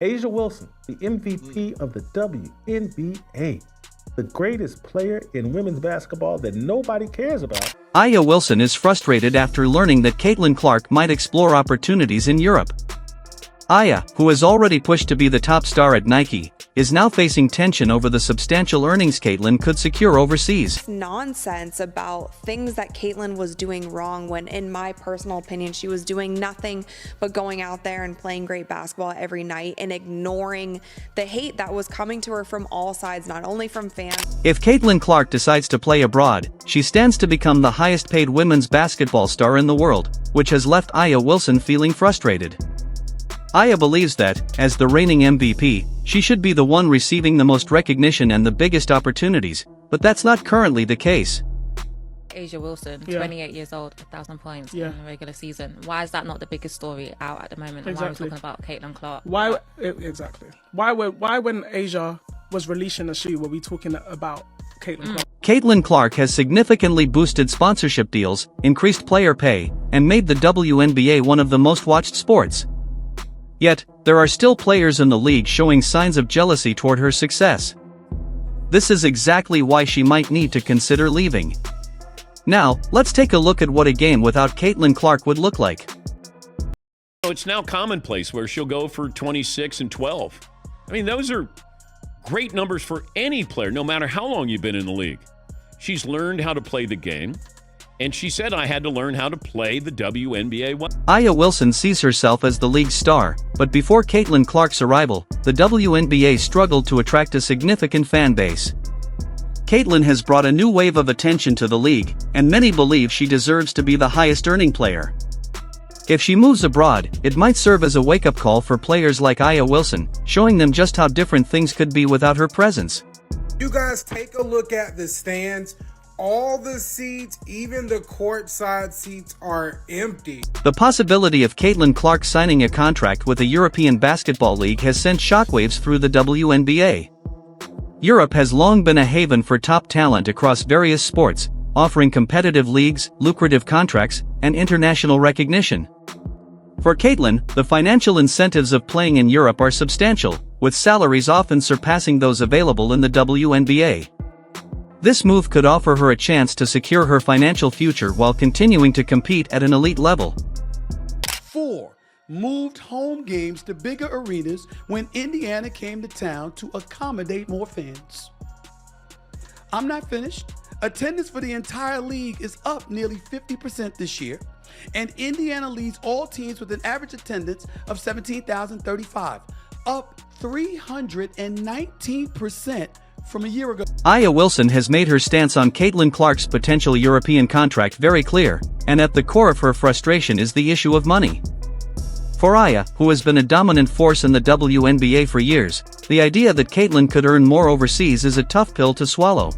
Asia Wilson, the MVP of the WNBA, the greatest player in women's basketball that nobody cares about. Aya Wilson is frustrated after learning that Caitlin Clark might explore opportunities in Europe. Aya, who has already pushed to be the top star at Nike, is now facing tension over the substantial earnings Caitlin could secure overseas. Nonsense about things that Caitlin was doing wrong when, in my personal opinion, she was doing nothing but going out there and playing great basketball every night and ignoring the hate that was coming to her from all sides, not only from fans. If Caitlin Clark decides to play abroad, she stands to become the highest paid women's basketball star in the world, which has left Aya Wilson feeling frustrated. Aya believes that, as the reigning MVP, she should be the one receiving the most recognition and the biggest opportunities, but that's not currently the case. Asia Wilson, 28 years old, 1,000 points in the regular season. Why is that not the biggest story out at the moment? Exactly. Why are we talking about Caitlin Clark? Exactly. Why when Asia was releasing a shoe were we talking about Caitlin Clark? Caitlin Clark has significantly boosted sponsorship deals, increased player pay, and made the WNBA one of the most watched sports. Yet, there are still players in the league showing signs of jealousy toward her success. This is exactly why she might need to consider leaving. Now, let's take a look at what a game without Caitlin Clark would look like. It's now commonplace where she'll go for 26 and 12. I mean, those are great numbers for any player, no matter how long you've been in the league. She's learned how to play the game. And she said, I had to learn how to play the WNBA. Aya Wilson sees herself as the league's star, but before Caitlin Clark's arrival, the WNBA struggled to attract a significant fan base. Caitlin has brought a new wave of attention to the league, and many believe she deserves to be the highest-earning player. If she moves abroad, it might serve as a wake-up call for players like Aya Wilson, showing them just how different things could be without her presence. You guys take a look at the stands. All the seats, even the courtside seats, are empty. The possibility of Caitlin Clark signing a contract with the European Basketball League has sent shockwaves through the WNBA. Europe has long been a haven for top talent across various sports, offering competitive leagues, lucrative contracts, and international recognition. For Caitlin, the financial incentives of playing in Europe are substantial, with salaries often surpassing those available in the WNBA. This move could offer her a chance to secure her financial future while continuing to compete at an elite level. 4. Moved home games to bigger arenas when Indiana came to town to accommodate more fans. I'm not finished. Attendance for the entire league is up nearly 50% this year, and Indiana leads all teams with an average attendance of 17,035, up 319% from a year ago. Aya Wilson has made her stance on Caitlin Clark's potential European contract very clear, and at the core of her frustration is the issue of money. For Aya, who has been a dominant force in the WNBA for years, the idea that Caitlin could earn more overseas is a tough pill to swallow.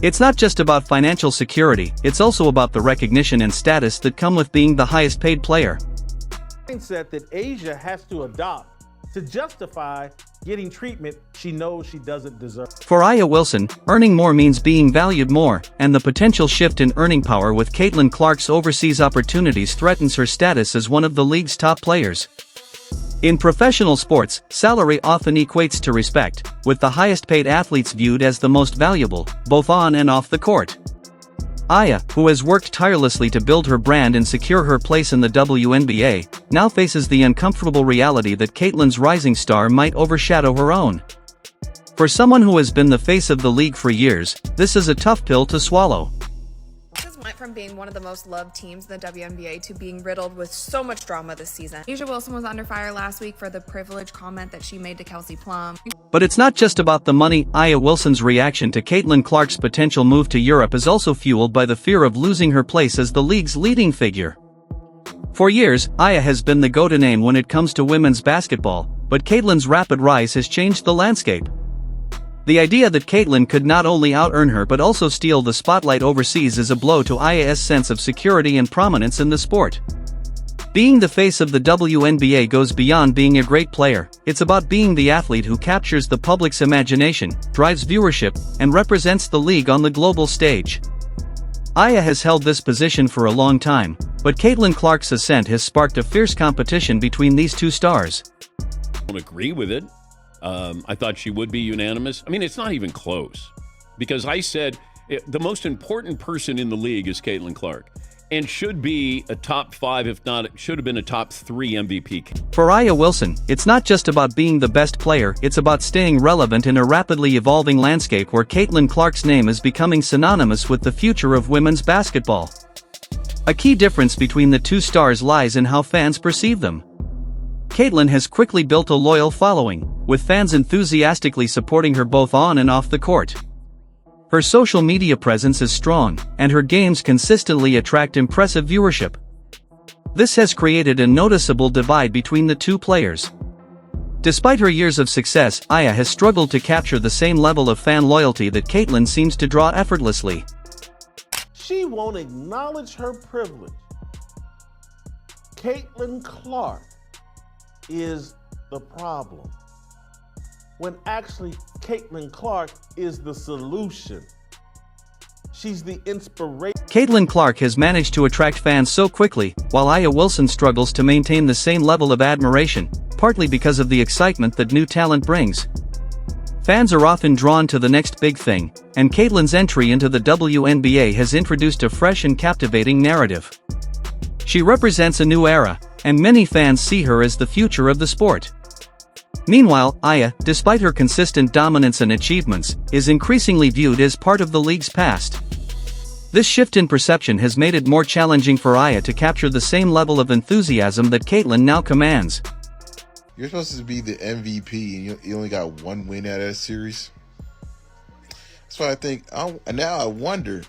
It's not just about financial security, it's also about the recognition and status that come with being the highest paid player. Mindset that Asia has to adopt to justify getting treatment she knows she doesn't deserve. For Aya Wilson, earning more means being valued more, and the potential shift in earning power with Caitlin Clark's overseas opportunities threatens her status as one of the league's top players. In professional sports, salary often equates to respect, with the highest paid athletes viewed as the most valuable, both on and off the court. Aya, who has worked tirelessly to build her brand and secure her place in the WNBA, now faces the uncomfortable reality that Caitlin's rising star might overshadow her own. For someone who has been the face of the league for years, this is a tough pill to swallow. Went from being one of the most loved teams in the WNBA to being riddled with so much drama this season. Asia Wilson was under fire last week for the privileged comment that she made to Kelsey Plum. But it's not just about the money. Aya Wilson's reaction to Caitlin Clark's potential move to Europe is also fueled by the fear of losing her place as the league's leading figure. For years, Aya has been the go-to name when it comes to women's basketball, but Caitlin's rapid rise has changed the landscape. The idea that Caitlin could not only out-earn her but also steal the spotlight overseas is a blow to Aya's sense of security and prominence in the sport. Being the face of the WNBA goes beyond being a great player. It's about being the athlete who captures the public's imagination, drives viewership, and represents the league on the global stage. Aya has held this position for a long time, but Caitlin Clark's ascent has sparked a fierce competition between these two stars. don't agree with it. I thought she would be unanimous. I mean, it's not even close because I said the most important person in the league is Caitlin Clark and should be a top 5, if not, it should have been a top 3 MVP. For Aya Wilson, it's not just about being the best player, it's about staying relevant in a rapidly evolving landscape where Caitlin Clark's name is becoming synonymous with the future of women's basketball. A key difference between the two stars lies in how fans perceive them. Caitlin has quickly built a loyal following, with fans enthusiastically supporting her both on and off the court. Her social media presence is strong, and her games consistently attract impressive viewership. This has created a noticeable divide between the two players. Despite her years of success, Aya has struggled to capture the same level of fan loyalty that Caitlin seems to draw effortlessly. She won't acknowledge her privilege. Caitlin Clark is the problem, when actually Caitlin Clark is the solution. She's the inspiration. Caitlin Clark has managed to attract fans so quickly, while Aya Wilson struggles to maintain the same level of admiration, partly because of the excitement that new talent brings. Fans are often drawn to the next big thing, and Caitlin's entry into the WNBA has introduced a fresh and captivating narrative. She represents a new era, and many fans see her as the future of the sport. Meanwhile, Aya, despite her consistent dominance and achievements, is increasingly viewed as part of the league's past. This shift in perception has made it more challenging for Aya to capture the same level of enthusiasm that Caitlin now commands. You're supposed to be the MVP, and you only got one win out of that series. That's why I think, now I wonder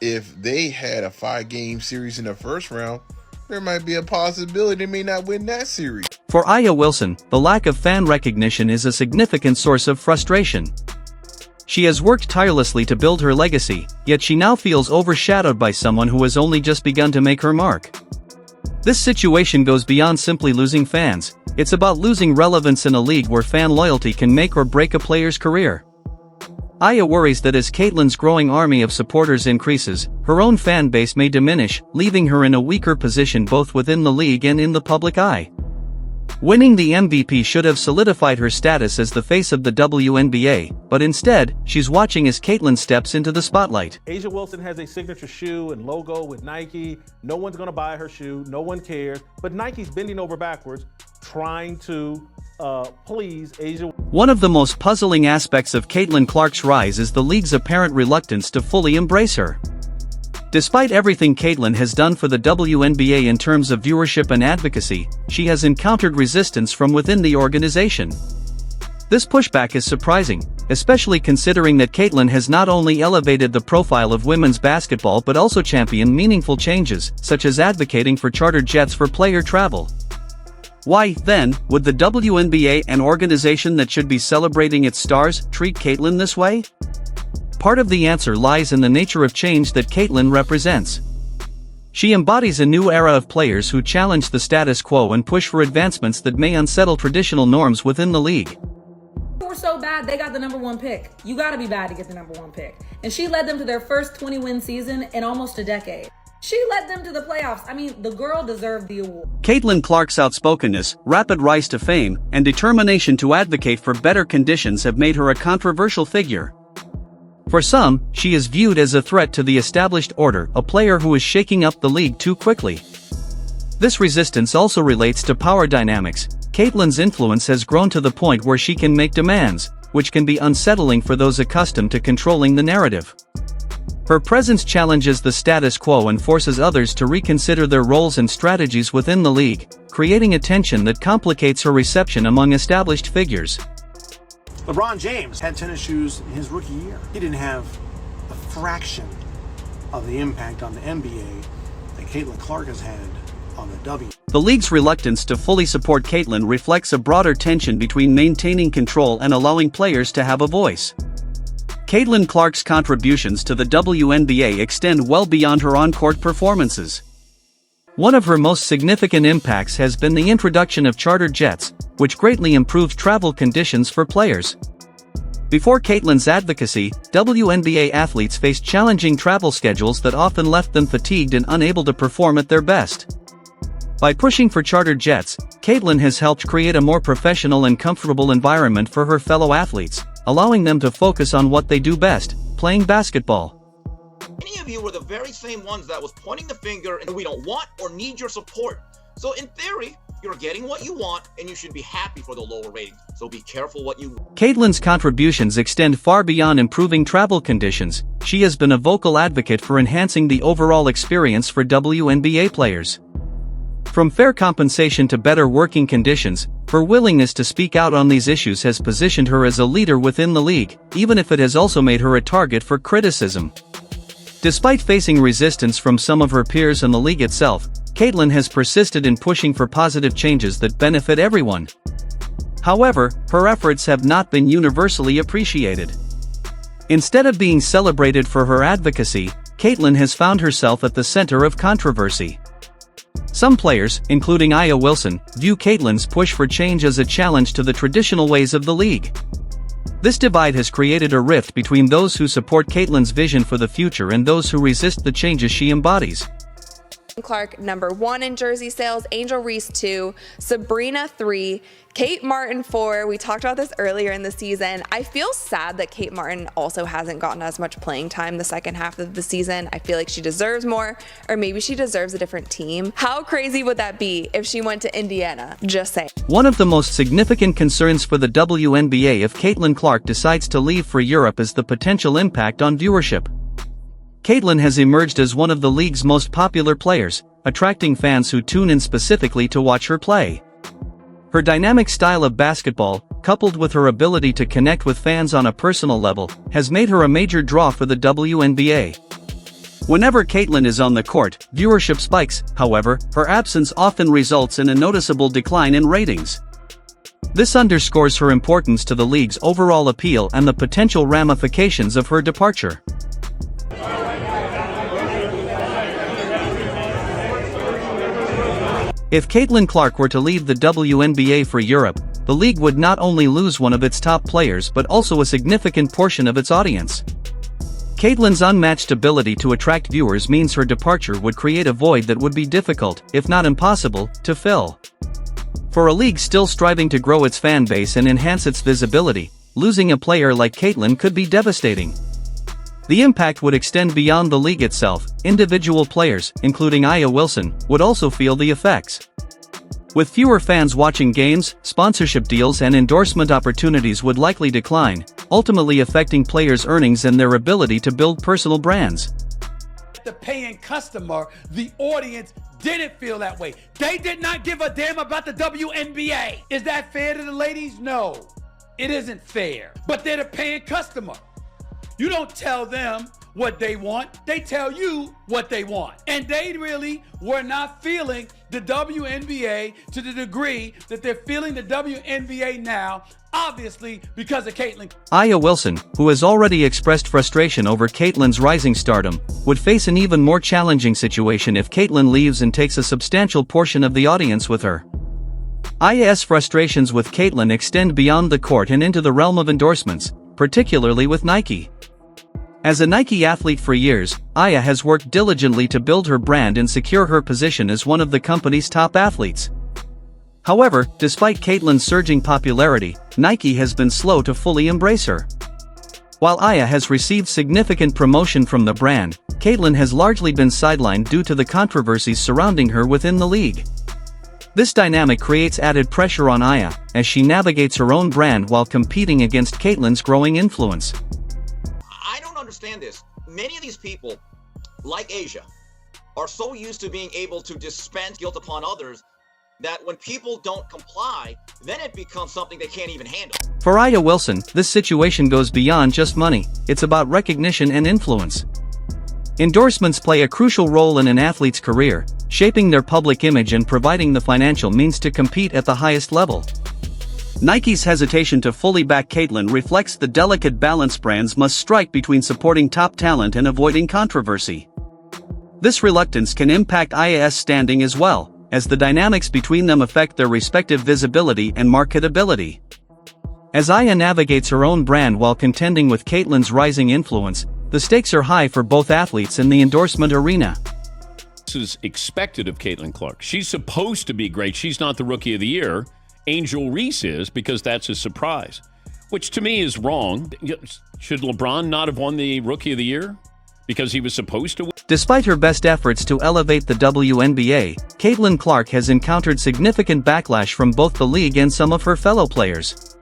if they had a 5-game series in the first round, there might be a possibility they may not win that series. For Aya Wilson, the lack of fan recognition is a significant source of frustration. She has worked tirelessly to build her legacy, yet she now feels overshadowed by someone who has only just begun to make her mark. This situation goes beyond simply losing fans, it's about losing relevance in a league where fan loyalty can make or break a player's career. Aya worries that as Caitlin's growing army of supporters increases, her own fan base may diminish, leaving her in a weaker position both within the league and in the public eye. Winning the MVP should have solidified her status as the face of the WNBA, but instead, she's watching as Caitlin steps into the spotlight. A'ja Wilson has a signature shoe and logo with Nike. No one's gonna buy her shoe, no one cares, but Nike's bending over backwards, trying to please A'ja. One of the most puzzling aspects of Caitlin Clark's rise is the league's apparent reluctance to fully embrace her. Despite everything Caitlin has done for the WNBA in terms of viewership and advocacy, she has encountered resistance from within the organization. This pushback is surprising, especially considering that Caitlin has not only elevated the profile of women's basketball but also championed meaningful changes, such as advocating for chartered jets for player travel. Why, then, would the WNBA, an organization that should be celebrating its stars, treat Caitlin this way? Part of the answer lies in the nature of change that Caitlin represents. She embodies a new era of players who challenge the status quo and push for advancements that may unsettle traditional norms within the league. They were so bad, they got the #1 pick. You gotta be bad to get the #1 pick. And she led them to their first 20-win season in almost a decade. She led them to the playoffs. I mean, the girl deserved the award. Caitlin Clark's outspokenness, rapid rise to fame, and determination to advocate for better conditions have made her a controversial figure. For some, she is viewed as a threat to the established order, a player who is shaking up the league too quickly. This resistance also relates to power dynamics. Caitlin's influence has grown to the point where she can make demands, which can be unsettling for those accustomed to controlling the narrative. Her presence challenges the status quo and forces others to reconsider their roles and strategies within the league, creating a tension that complicates her reception among established figures. LeBron James had tennis shoes in his rookie year. He didn't have a fraction of the impact on the NBA that Caitlin Clark has had on the W. The league's reluctance to fully support Caitlin reflects a broader tension between maintaining control and allowing players to have a voice. Caitlin Clark's contributions to the WNBA extend well beyond her on-court performances. One of her most significant impacts has been the introduction of chartered jets, which greatly improved travel conditions for players. Before Caitlin's advocacy, WNBA athletes faced challenging travel schedules that often left them fatigued and unable to perform at their best. By pushing for chartered jets, Caitlin has helped create a more professional and comfortable environment for her fellow athletes, allowing them to focus on what they do best, playing basketball. Many of you were the very same ones that was pointing the finger and we don't want or need your support. So in theory, you're getting what you want and you should be happy for the lower ratings. So be careful what you... Caitlin's contributions extend far beyond improving travel conditions. She has been a vocal advocate for enhancing the overall experience for WNBA players. From fair compensation to better working conditions, her willingness to speak out on these issues has positioned her as a leader within the league, even if it has also made her a target for criticism. Despite facing resistance from some of her peers and the league itself, Caitlin has persisted in pushing for positive changes that benefit everyone. However, her efforts have not been universally appreciated. Instead of being celebrated for her advocacy, Caitlin has found herself at the center of controversy. Some players, including Aya Wilson, view Caitlin's push for change as a challenge to the traditional ways of the league. This divide has created a rift between those who support Caitlin's vision for the future and those who resist the changes she embodies. Clark, #1 in jersey sales, Angel Reese 2, Sabrina 3, Kate Martin 4. We talked about this earlier in the season. I feel sad that Kate Martin also hasn't gotten as much playing time the second half of the season. I feel like she deserves more, or maybe she deserves a different team. How crazy would that be if she went to Indiana? Just saying. One of the most significant concerns for the WNBA if Caitlin Clark decides to leave for Europe is the potential impact on viewership. Caitlin has emerged as one of the league's most popular players, attracting fans who tune in specifically to watch her play. Her dynamic style of basketball, coupled with her ability to connect with fans on a personal level, has made her a major draw for the WNBA. Whenever Caitlin is on the court, viewership spikes. However, her absence often results in a noticeable decline in ratings. This underscores her importance to the league's overall appeal and the potential ramifications of her departure. If Caitlin Clark were to leave the WNBA for Europe, the league would not only lose one of its top players but also a significant portion of its audience. Caitlin's unmatched ability to attract viewers means her departure would create a void that would be difficult, if not impossible, to fill. For a league still striving to grow its fan base and enhance its visibility, losing a player like Caitlin could be devastating. The impact would extend beyond the league itself. Individual players, including Aya Wilson, would also feel the effects. With fewer fans watching games, sponsorship deals and endorsement opportunities would likely decline, ultimately affecting players' earnings and their ability to build personal brands. The paying customer, the audience didn't feel that way. They did not give a damn about the WNBA. Is that fair to the ladies? No, it isn't fair. But they're the paying customer. You don't tell them what they want, they tell you what they want. And they really were not feeling the WNBA to the degree that they're feeling the WNBA now, obviously because of Caitlin. Aya Wilson, who has already expressed frustration over Caitlin's rising stardom, would face an even more challenging situation if Caitlin leaves and takes a substantial portion of the audience with her. Aya's frustrations with Caitlin extend beyond the court and into the realm of endorsements, particularly with Nike. As a Nike athlete for years, Aya has worked diligently to build her brand and secure her position as one of the company's top athletes. However, despite Caitlin's surging popularity, Nike has been slow to fully embrace her. While Aya has received significant promotion from the brand, Caitlin has largely been sidelined due to the controversies surrounding her within the league. This dynamic creates added pressure on Aya, as she navigates her own brand while competing against Caitlin's growing influence. I don't understand this. Many of these people, like Asia, are so used to being able to dispense guilt upon others that when people don't comply, then it becomes something they can't even handle. For Aya Wilson, this situation goes beyond just money. It's about recognition and influence. Endorsements play a crucial role in an athlete's career, shaping their public image and providing the financial means to compete at the highest level. Nike's hesitation to fully back Caitlin reflects the delicate balance brands must strike between supporting top talent and avoiding controversy. This reluctance can impact Aya's standing as well, as the dynamics between them affect their respective visibility and marketability. As Aya navigates her own brand while contending with Caitlin's rising influence, the stakes are high for both athletes in the endorsement arena. That's as expected of Caitlin Clark. She's supposed to be great. She's not the Rookie of the Year. Angel Reese is, because that's a surprise, which to me is wrong. Should LeBron not have won the Rookie of the Year because he was supposed to win? Despite her best efforts to elevate the WNBA, Caitlin Clark has encountered significant backlash from both the league and some of her fellow players.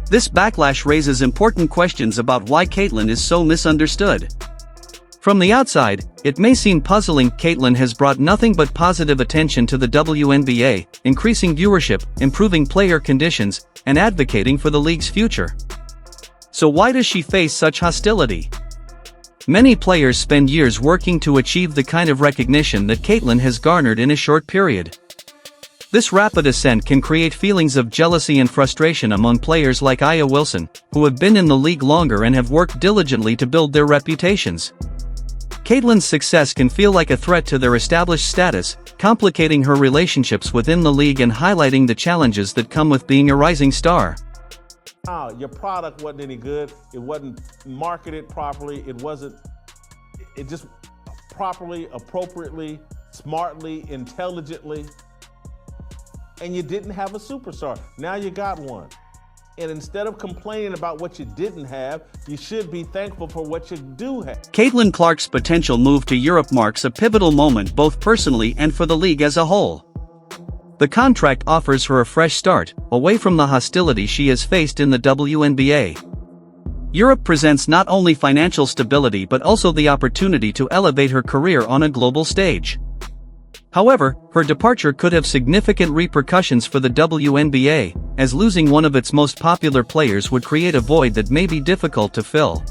This backlash raises important questions about why Caitlin is so misunderstood. From the outside, it may seem puzzling. Caitlin has brought nothing but positive attention to the WNBA, increasing viewership, improving player conditions, and advocating for the league's future. So why does she face such hostility? Many players spend years working to achieve the kind of recognition that Caitlin has garnered in a short period. This rapid ascent can create feelings of jealousy and frustration among players like Aya Wilson, who have been in the league longer and have worked diligently to build their reputations. Caitlin's success can feel like a threat to their established status, complicating her relationships within the league and highlighting the challenges that come with being a rising star. Your product wasn't any good. It wasn't marketed properly. It just properly, appropriately, smartly, intelligently. And you didn't have a superstar. Now you got one. And instead of complaining about what you didn't have, you should be thankful for what you do have. Caitlin Clark's potential move to Europe marks a pivotal moment both personally and for the league as a whole. The contract offers her a fresh start, away from the hostility she has faced in the WNBA. Europe presents not only financial stability but also the opportunity to elevate her career on a global stage. However, her departure could have significant repercussions for the WNBA, as losing one of its most popular players would create a void that may be difficult to fill.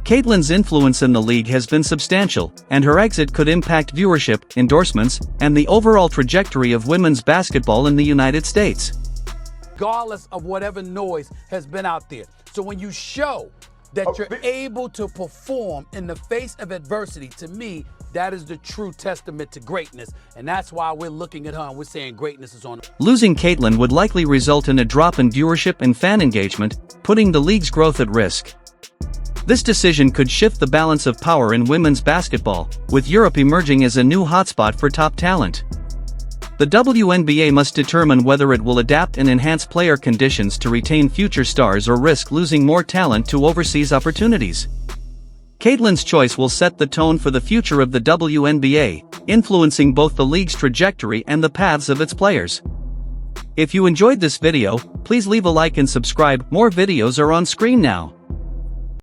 Caitlin's influence in the league has been substantial, and her exit could impact viewership, endorsements, and the overall trajectory of women's basketball in the United States. Regardless of whatever noise has been out there. So when you show that you're able to perform in the face of adversity, to me, that is the true testament to greatness. And that's why we're looking at her and we're saying greatness is on. Losing Caitlin would likely result in a drop in viewership and fan engagement, putting the league's growth at risk. This decision could shift the balance of power in women's basketball, with Europe emerging as a new hotspot for top talent. The WNBA must determine whether it will adapt and enhance player conditions to retain future stars or risk losing more talent to overseas opportunities. Caitlin's choice will set the tone for the future of the WNBA, influencing both the league's trajectory and the paths of its players. If you enjoyed this video, please leave a like and subscribe. More videos are on screen now.